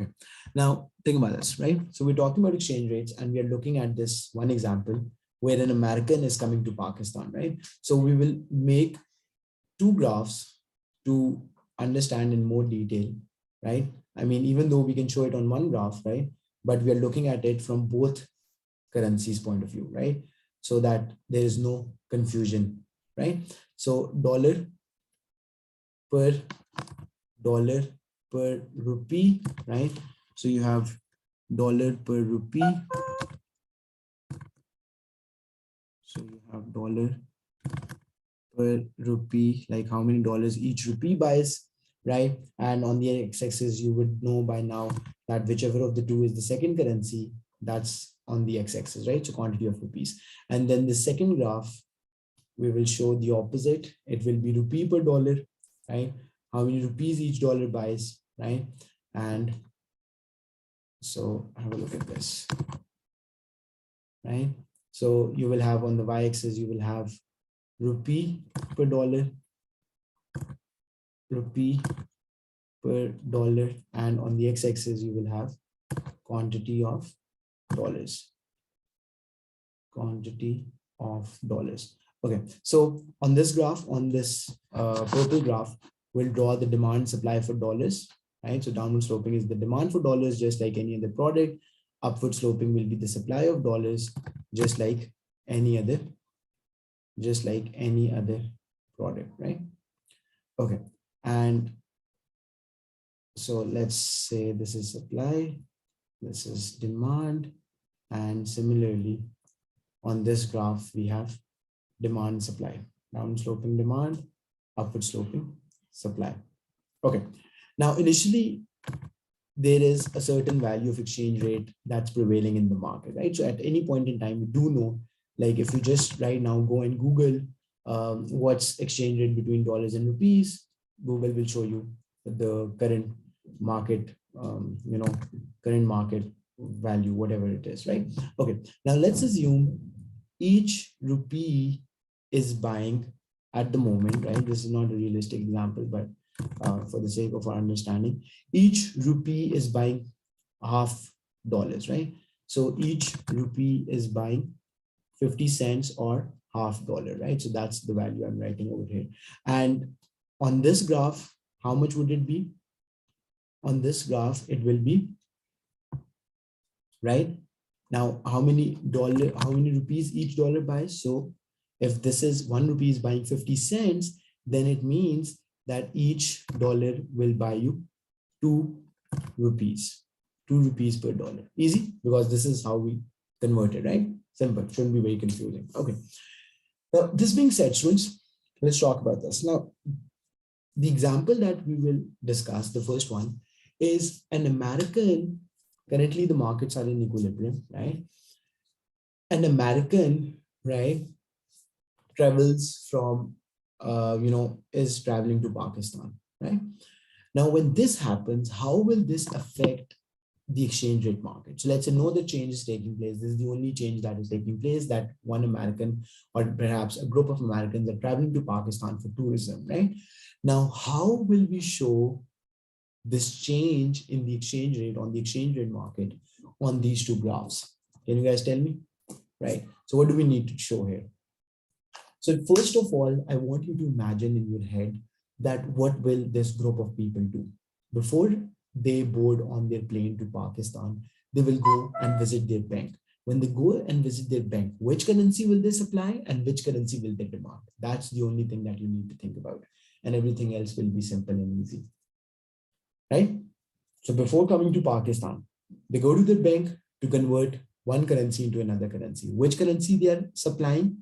Okay, now think about this, right? So we're talking about exchange rates and we are looking at this one example where an American is coming to Pakistan, right? So we will make two graphs to understand in more detail, right? I mean, even though we can show it on one graph, right? But we are looking at it from both currencies point of view, right? So that there is no confusion, right? So per dollar per rupee, right? So you have dollar per rupee. So you have dollar per rupee, like how many dollars each rupee buys, right? And on the x-axis, you would know by now that whichever of the two is the second currency, that's on the x-axis, right? So quantity of rupees. And then the second graph, we will show the opposite. It will be rupee per dollar, right? How many rupees each dollar buys, right? And so have a look at this, right? So you will have on the y-axis, you will have rupee per dollar, rupee per dollar, and on the x-axis, you will have quantity of dollars, quantity of dollars. Okay, so on this graph, on this purple graph, we'll draw the demand supply for dollars, right? So downward sloping is the demand for dollars, just like any other product. Upward sloping will be the supply of dollars, just like any other product, right? Okay, and so let's say this is supply, this is demand, and similarly on this graph we have demand supply, down sloping demand, upward sloping supply. Okay, now initially there is a certain value of exchange rate that's prevailing in the market, right? So at any point in time, we do know, like if you just right now go and Google what's exchange rate between dollars and rupees, Google will show you the current market, current market value, whatever it is, right? Okay, now let's assume each rupee is buying at the moment, right? This is not a realistic example, but for the sake of our understanding, each rupee is buying $half, right? So each rupee is buying 50 cents or $half, right? So that's the value I'm writing over here. And on this graph, how much would it be? On this graph, it will be, right? Now, how many rupees each dollar buys? So if this is 1 rupee is buying 50 cents, then it means that each dollar will buy you 2 rupees, 2 rupees per dollar. Easy, because this is how we convert it, right? Simple, shouldn't be very confusing. Okay. Now, this being said, students, let's talk about this. Now, the example that we will discuss, the first one, is an American. Currently, the markets are in equilibrium, right? An American, right, travels from, is traveling to Pakistan, right? Now, when this happens, how will this affect the exchange rate market? So let's say no other change is taking place. This is the only change that is taking place, that one American or perhaps a group of Americans are traveling to Pakistan for tourism, right? Now, how will we show this change in the exchange rate on the exchange rate market on these two graphs? Can you guys tell me? Right. So what do we need to show here? So first of all, I want you to imagine in your head that what will this group of people do? Before they board on their plane to Pakistan, they will go and visit their bank. When they go and visit their bank, which currency will they supply and which currency will they demand? That's the only thing that you need to think about. And everything else will be simple and easy. Right? So before coming to Pakistan, they go to the bank to convert one currency into another currency. Which currency they are supplying?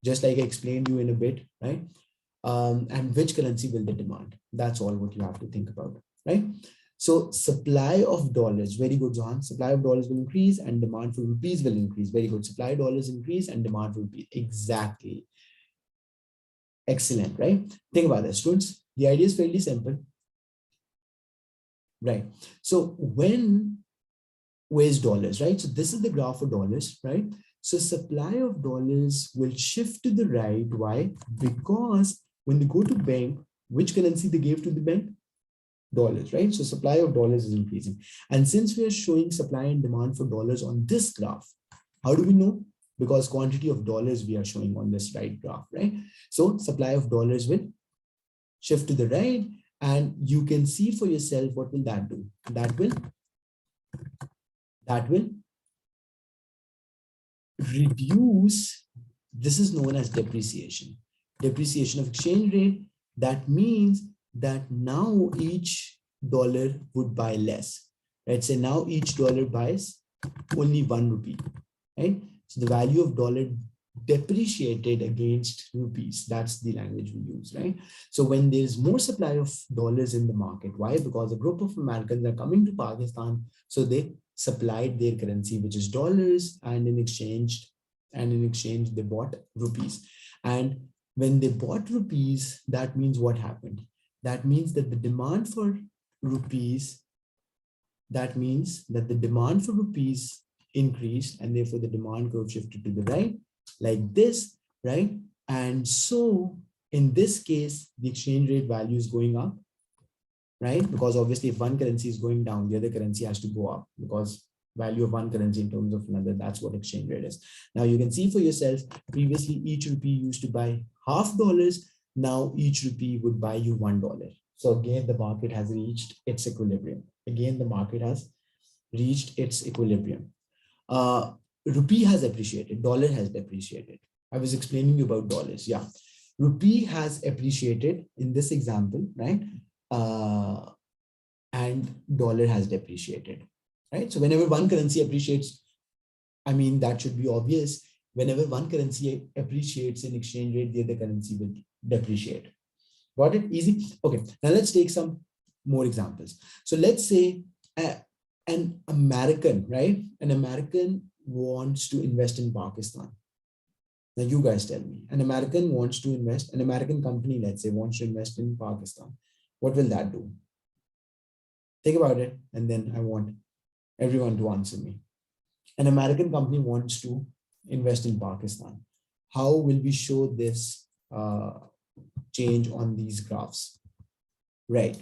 Just like I explained you in a bit, right? And which currency will they demand? That's all what you have to think about, right? So supply of dollars, very good, Johan. Supply of dollars will increase and demand for rupees will increase. Very good. Supply of dollars increase and demand for rupees. Exactly. Excellent, right? Think about this, students. The idea is fairly simple, right? So where's dollars, right? So this is the graph for dollars, right? So supply of dollars will shift to the right. Why? Because when they go to bank, which currency they gave to the bank? dollars, right? So supply of dollars is increasing. And since we are showing supply and demand for dollars on this graph, how do we know? Because quantity of dollars we are showing on this right graph, right? So supply of dollars will shift to the right, and you can see for yourself what will that do. That will reduce. This is known as depreciation of exchange rate. That means that now each dollar would buy less, right? So now each dollar buys only 1 rupee, right? So the value of dollar depreciated against rupees. That's the language we use, right? So when there's more supply of dollars in the market, why? Because a group of Americans are coming to Pakistan, so they supplied their currency, which is dollars, and in exchange they bought rupees. And when they bought rupees, that means what happened? That means that the demand for rupees, increased, and therefore the demand curve shifted to the right, like this, right? And so in this case, the exchange rate value is going up, right? Because obviously if one currency is going down, the other currency has to go up, because value of one currency in terms of another, that's what exchange rate is. Now you can see for yourself, previously each rupee used to buy $0.50. Now each rupee would buy you $1. So again, the market has reached its equilibrium. Rupee has appreciated, dollar has depreciated. I was explaining you about dollars. Yeah. Rupee has appreciated in this example, right? And dollar has depreciated, right? So whenever one currency appreciates, I mean, that should be obvious. Whenever one currency appreciates in exchange rate, the other currency will depreciate. Got it? Easy. Okay. Now let's take some more examples. So let's say an American, right? An American wants to invest in Pakistan. Now you guys tell me, an American company, let's say, wants to invest in Pakistan. What will that do? Think about it, and then I want everyone to answer me. An American company wants to invest in Pakistan. How will we show this change on these graphs? Right.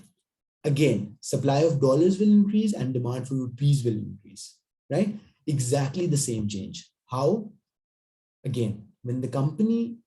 Again, supply of dollars will increase and demand for rupees will increase, right? Exactly the same change. How? Again, when the company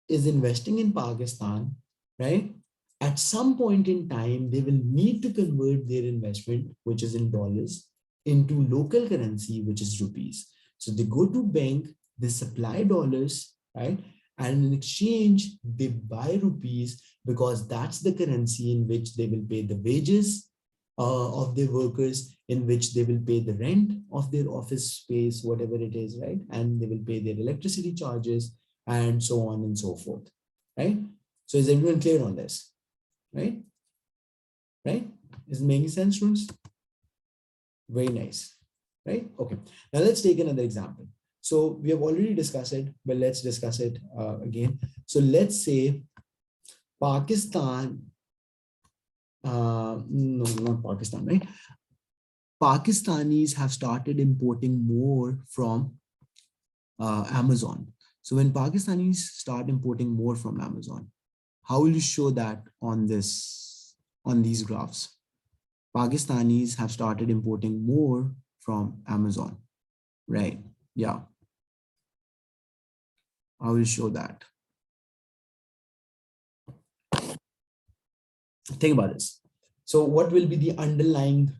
is investing in Pakistan, right? At some point in time, they will need to convert their investment, which is in dollars, into local currency, which is rupees. So they go to bank, they supply dollars, right? And in exchange, they buy rupees, because that's the currency in which they will pay the wages of their workers, in which they will pay the rent of their office space, whatever it is, right? And they will pay their electricity charges and so on and so forth, right? So is everyone clear on this, right? Right? Is it making sense, students? Very nice, right? Okay, now let's take another example. So we have already discussed it, but let's discuss it again. So let's say Pakistan, no, not Pakistan, right? Pakistanis have started importing more from Amazon. So when Pakistanis start importing more from Amazon, how will you show that on these graphs? Pakistanis have started importing more from Amazon, right? Yeah. I will show that. Think about this. So what will be the underlying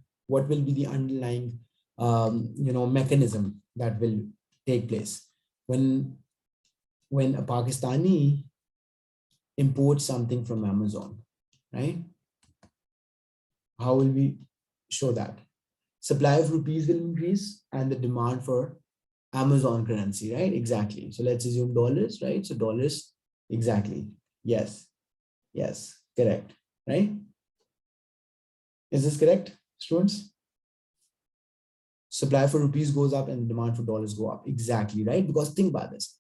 mechanism that will take place when a Pakistani imports something from Amazon, right? How will we show that? Supply of rupees will increase and the demand for Amazon currency, right? Exactly. So let's assume dollars, right? So dollars, exactly. Yes. Yes, correct, right? Is this correct, students? Supply for rupees goes up and demand for dollars go up. Exactly, right? Because think about this.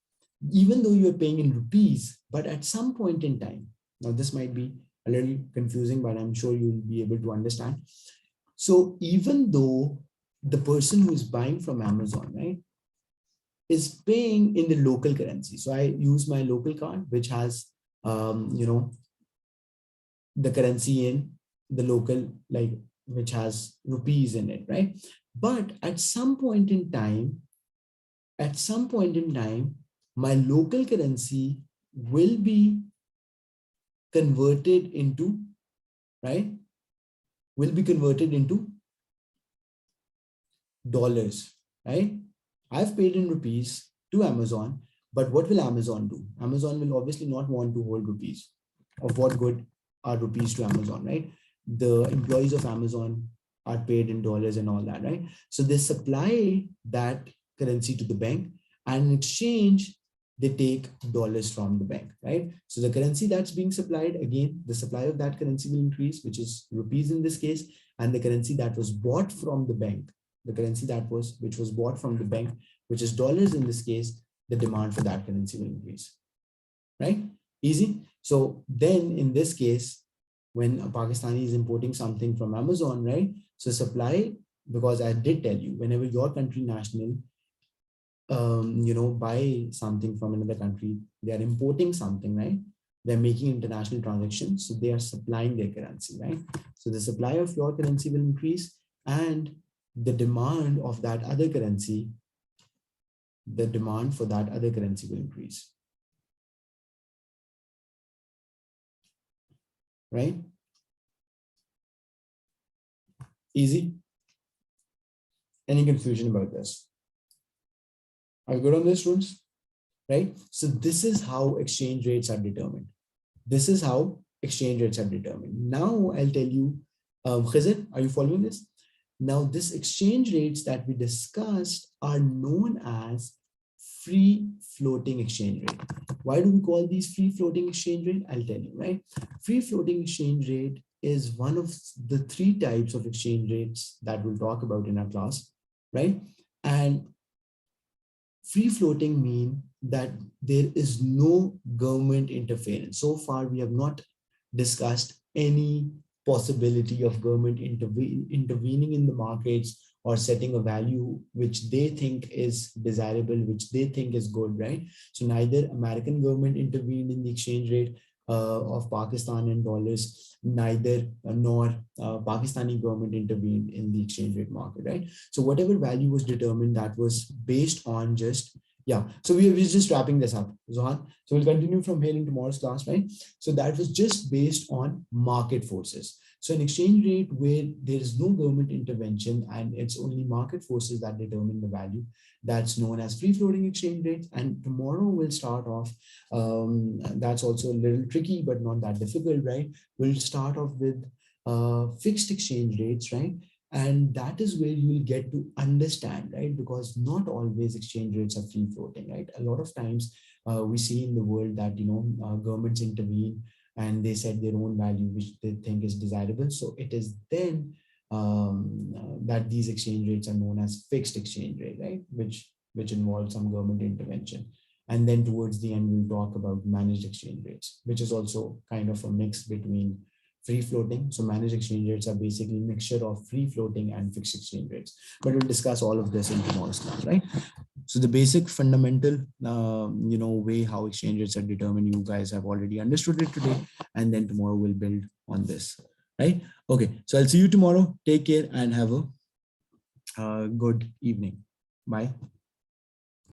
Even though you're paying in rupees, but at some point in time, now this might be a little confusing, but I'm sure you'll be able to understand. So even though the person who is buying from Amazon, right, is paying in the local currency. So I use my local card, which has, the currency in the local, like, which has rupees in it, right? But at some point in time, my local currency will be converted into, right? Will be converted into dollars, right? I've paid in rupees to Amazon, but what will Amazon do? Amazon will obviously not want to hold rupees. Of what good are rupees to Amazon, right? The employees of Amazon are paid in dollars and all that, right? So they supply that currency to the bank, and in exchange, they take dollars from the bank, right? So the currency that's being supplied, again, the supply of that currency will increase, which is rupees in this case, and the currency that was bought from the bank, the currency which was bought from the bank, which is dollars in this case, the demand for that currency will increase, right? Easy. So then in this case, when a Pakistani is importing something from Amazon, right? So supply, because I did tell you, whenever your country national, buy something from another country, they are importing something, right? They're making international transactions, so they are supplying their currency, right? So the supply of your currency will increase, and the demand of that other currency, the demand for that other currency will increase, right? Easy. Any confusion about this? Are you good on this, students? Right? So this is how exchange rates are determined. This is how exchange rates are determined. Now I'll tell you, Khizr, are you following this? Now this exchange rates that we discussed are known as free floating exchange rate. Why do we call these free floating exchange rate? I'll tell you, right? Free floating exchange rate is one of the three types of exchange rates that we'll talk about in our class, right? And free floating mean that there is no government interference. So far, we have not discussed any possibility of government intervening in the markets or setting a value which they think is desirable, which they think is good, right? So neither American government intervened in the exchange rate of Pakistan and dollars, neither nor Pakistani government intervened in the exchange rate market, right? So whatever value was determined, that was based on just, yeah. So we're just wrapping this up, Zohan. So we'll continue from here in tomorrow's class, right? So that was just based on market forces. So an exchange rate where there is no government intervention and it's only market forces that determine the value, that's known as free floating exchange rates. And tomorrow we'll start off, that's also a little tricky, but not that difficult, right? We'll start off with fixed exchange rates, right? And that is where you will get to understand, right? Because not always exchange rates are free floating, right? A lot of times we see in the world that, governments intervene and they set their own value, which they think is desirable. So it is then that these exchange rates are known as fixed exchange rate, right? Which involves some government intervention. And then towards the end, we'll talk about managed exchange rates, which is also kind of a mix between free floating. So managed exchange rates are basically a mixture of free floating and fixed exchange rates. But we'll discuss all of this in tomorrow's class, right? So the basic fundamental, way how exchange rates are determined, you guys have already understood it today. And then tomorrow we'll build on this, right? Okay, so I'll see you tomorrow. Take care and have a good evening. Bye.